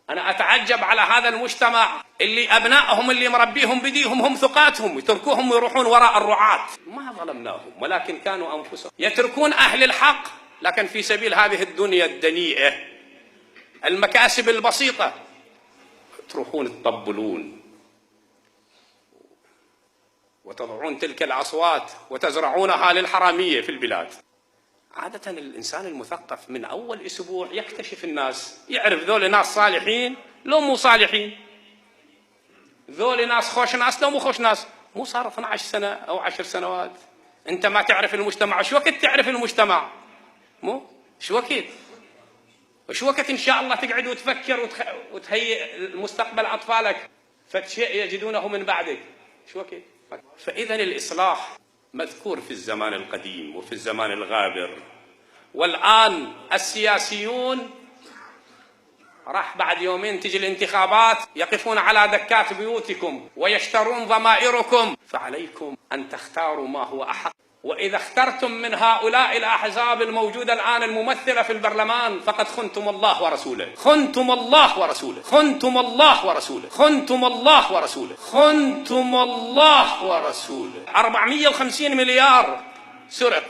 أنا أتعجب على هذا المجتمع اللي أبنائهم اللي مربيهم بديهم هم ثقاتهم، يتركوهم ويروحون وراء الرعاة. ما ظلمناهم ولكن كانوا أنفسهم يتركون أهل الحق، لكن في سبيل هذه الدنيا الدنيئة المكاسب البسيطة تروحون تطبلون وتضعون تلك الأصوات وتزرعونها للحرامية في البلاد. عادة الإنسان المثقف من أول أسبوع يكتشف الناس، يعرف ذول ناس صالحين لو مو صالحين، ذول ناس خوش ناس لو مو خوش ناس. مو صار 12 سنة أو 10 سنوات أنت ما تعرف المجتمع. شو وقت تعرف المجتمع؟ مو شو وقت إن شاء الله تقعد وتفكر وتهيئ المستقبل أطفالك فشيء يجدونه من بعدك. شو وقت؟ فإذا الإصلاح مذكور في الزمان القديم وفي الزمان الغابر، والآن السياسيون راح بعد يومين تجي الانتخابات يقفون على دكات بيوتكم ويشترون ضمائركم، فعليكم أن تختاروا ما هو أحق. وإذا اخترتم من هؤلاء الأحزاب الموجودة الآن الممثلة في البرلمان فقد خنتم الله ورسوله، خنتم الله ورسوله، خنتم الله ورسوله، خنتم الله ورسوله، خنتم الله ورسوله. 450 مليار سرق